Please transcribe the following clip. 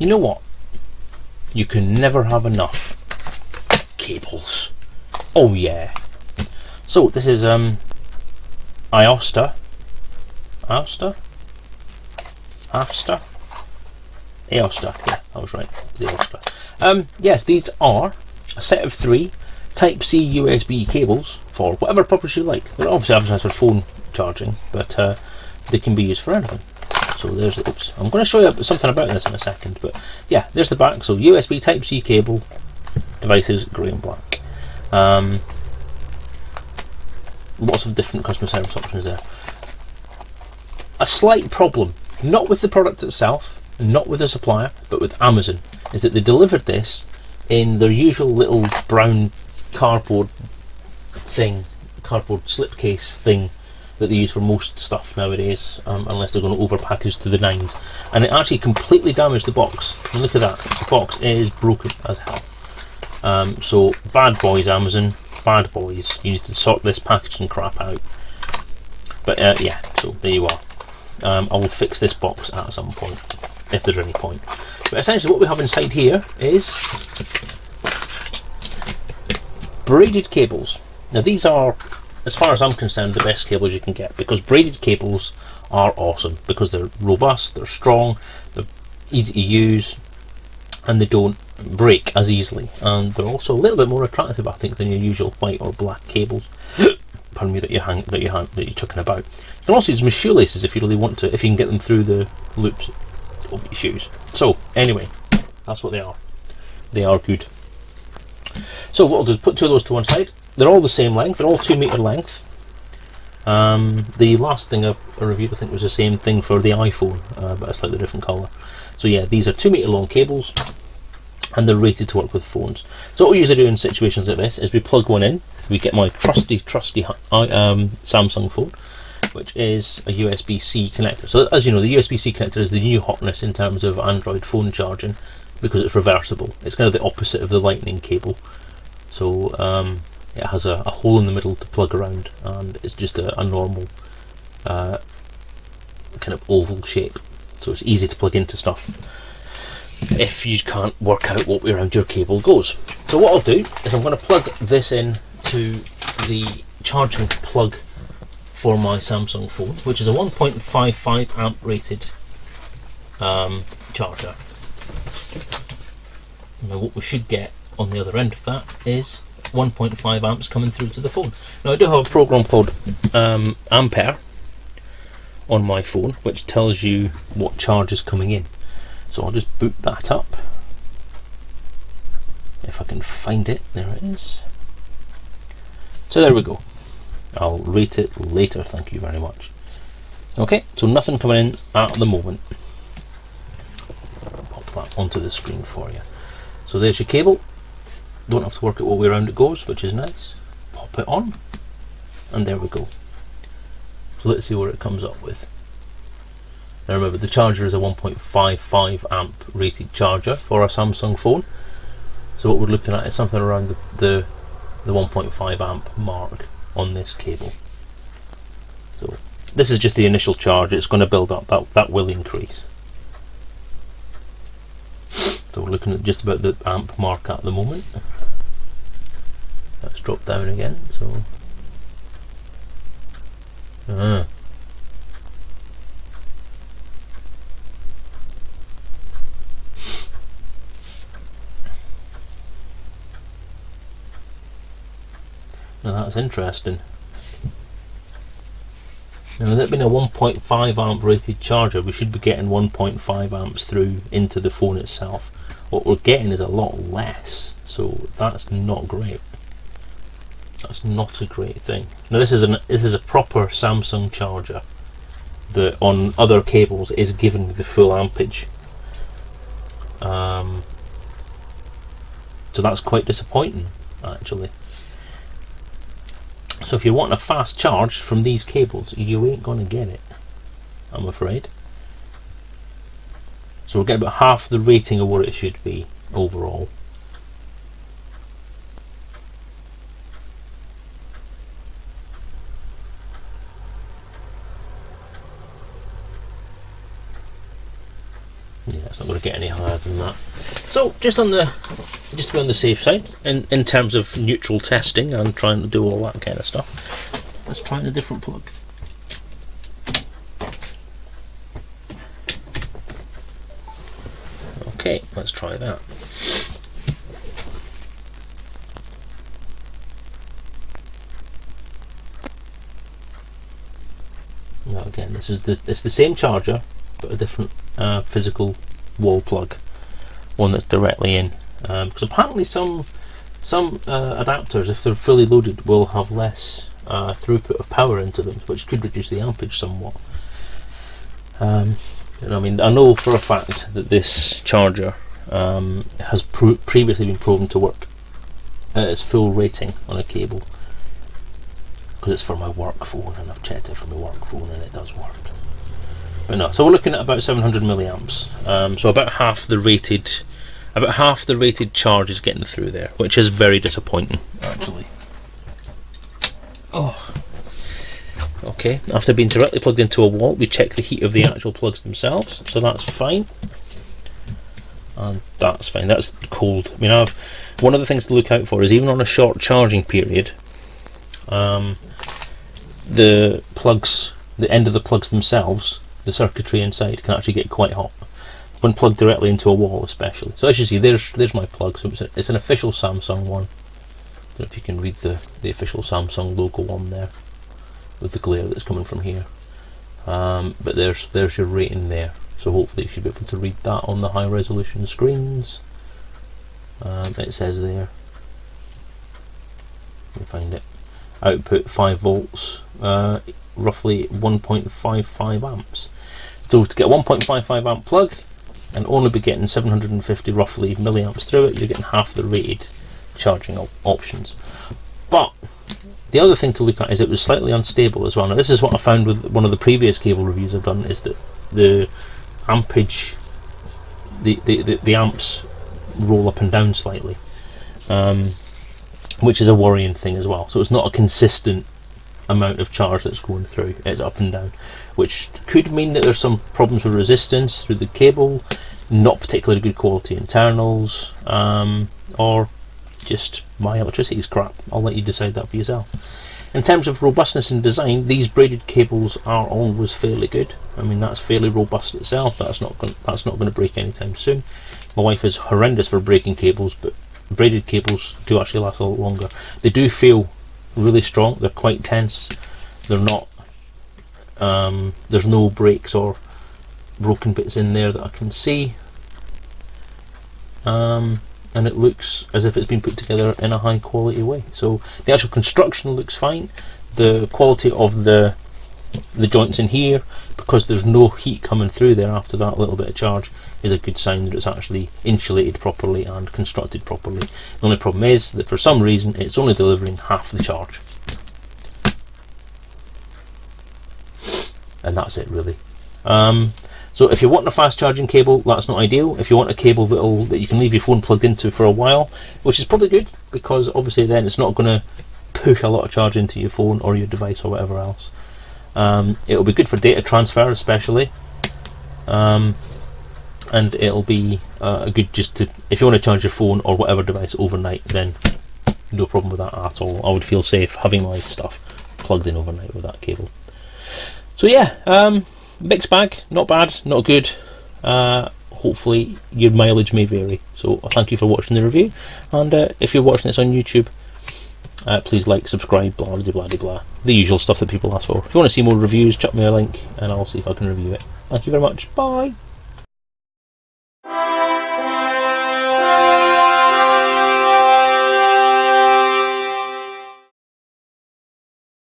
You know what? You can never have enough cables. Oh yeah. So this is AOSTA. AOSTA? Yeah, I was right. The AOSTA. Yes, these are a set of 3 Type-C USB cables for whatever purpose you like. They're obviously advertised for phone charging, but they can be used for anything. So there's the, oops, I'm going to show you something about this in a second, but yeah, there's the back. So USB Type-C cable, devices, grey and black. Lots of different customer service options there. A slight problem, not with the product itself, not with the supplier, but with Amazon, is that they delivered this in their usual little brown cardboard slipcase thing that they use for most stuff nowadays, unless they're going to overpackage to the nines, and it actually completely damaged the box. I mean, look at that, the box is broken as hell. So bad boys, Amazon, bad boys, you need to sort this packaging crap out. But yeah, so there you are. I will fix this box at some point, if there's any point. But essentially what we have inside here is braided cables. Now these are, as far as I'm concerned, the best cables you can get, because braided cables are awesome, because they're robust, they're strong, they're easy to use, and they don't break as easily, and they're also a little bit more attractive, I think, than your usual white or black cables. Pardon me, that you're chucking about. You can also use them as shoelaces if you really want to, if you can get them through the loops of your shoes. So anyway, that's what they are. They are good. So what I'll do is put 2 of those to one side. They're all the same length. They're all 2 meter length. The last thing I reviewed, I think, was the same thing for the iPhone, but a slightly different colour. So yeah, these are 2 meter long cables, and they're rated to work with phones. So what we usually do in situations like this is we plug one in. We get my trusty Samsung phone, which is a USB-C connector. So as you know, the USB-C connector is the new hotness in terms of Android phone charging, because it's reversible. It's kind of the opposite of the lightning cable. So it has a hole in the middle to plug around, and it's just a normal kind of oval shape. So it's easy to plug into stuff if you can't work out what way around your cable goes. So what I'll do is I'm going to plug this in to the charging plug for my Samsung phone, which is a 1.55 amp rated charger. Now what we should get on the other end of that is 1.5 amps coming through to the phone. Now I do have a program called Ampere on my phone, which tells you what charge is coming in. So I'll just boot that up. If I can find it, there it is. So there we go. I'll rate it later, thank you very much. Okay, so nothing coming in at the moment. I'll pop that onto the screen for you. So there's your cable. Don't have to work out what way around it goes, which is nice. Pop it on, and there we go. So let's see what it comes up with. Now remember, the charger is a 1.55 amp rated charger for a Samsung phone. So what we're looking at is something around the 1.5 amp mark on this cable. So this is just the initial charge. It's going to build up. That will increase. So we're looking at just about the amp mark at the moment. Let's drop down again. So now that's interesting. Now with it being a 1.5 amp rated charger, we should be getting 1.5 amps through into the phone itself. What we're getting is a lot less, so that's not great. That's not a great thing. Now this is a proper Samsung charger that on other cables is giving the full ampage. So that's quite disappointing, actually. So if you want a fast charge from these cables, you ain't gonna get it, I'm afraid. So we'll get about half the rating of what it should be overall. Yeah, it's not going to get any higher than that. So just to be on the safe side in terms of neutral testing and trying to do all that kind of stuff, let's try a different plug. Okay, let's try that. Now again, it's the same charger, but a different physical wall plug, one that's directly in. Because apparently some adapters, if they're fully loaded, will have less throughput of power into them, which could reduce the ampage somewhat. I mean, I know for a fact that this charger has previously been proven to work at its full rating on a cable, because it's for my work phone, and I've checked it for my work phone and it does work. But no, so we're looking at about 700 milliamps. So about half the rated charge is getting through there, which is very disappointing, actually. Oh. Okay, after being directly plugged into a wall, we check the heat of the actual plugs themselves, so that's fine. And that's fine, that's cold. I mean, one of the things to look out for is, even on a short charging period, the end of the plugs themselves, the circuitry inside, can actually get quite hot when plugged directly into a wall, especially. So as you see, there's my plug. So it's an official Samsung one. I don't know if you can read the official Samsung logo on there with the glare that's coming from here. But there's your rating there. So hopefully you should be able to read that on the high resolution screens. It says there. Let me find it. Output 5 volts, roughly 1.55 amps. So to get a 1.55 amp plug and only be getting 750 roughly milliamps through it, you're getting half the rated charging options. But the other thing to look at is it was slightly unstable as well. Now this is what I found with one of the previous cable reviews I've done, is that the ampage, the amps roll up and down slightly, which is a worrying thing as well. So it's not a consistent amount of charge that's going through, it's up and down, which could mean that there's some problems with resistance through the cable, not particularly good quality internals, or just my electricity is crap. I'll let you decide that for yourself. In terms of robustness and design, these braided cables are always fairly good. I mean, that's fairly robust itself. That's not going to break anytime soon. My wife is horrendous for breaking cables, but braided cables do actually last a lot longer. They do feel really strong. They're quite tense. They're not. There's no breaks or broken bits in there that I can see. And it looks as if it's been put together in a high quality way. So the actual construction looks fine. The quality of the joints in here, because there's no heat coming through there after that little bit of charge, is a good sign that it's actually insulated properly and constructed properly. The only problem is that for some reason it's only delivering half the charge, and that's it really. So if you want a fast charging cable, that's not ideal. If you want a cable that you can leave your phone plugged into for a while, which is probably good, because obviously then it's not going to push a lot of charge into your phone or your device or whatever else. It'll be good for data transfer especially, and it'll be good just to, if you want to charge your phone or whatever device overnight, then no problem with that at all. I would feel safe having my stuff plugged in overnight with that cable. So yeah, mixed bag, not bad, not good. Hopefully your mileage may vary. So thank you for watching the review, and if you're watching this on YouTube, please like, subscribe, blah blah blah blah, the usual stuff that people ask for. If you want to see more reviews, chuck me a link and I'll see if I can review it. Thank you very much, bye.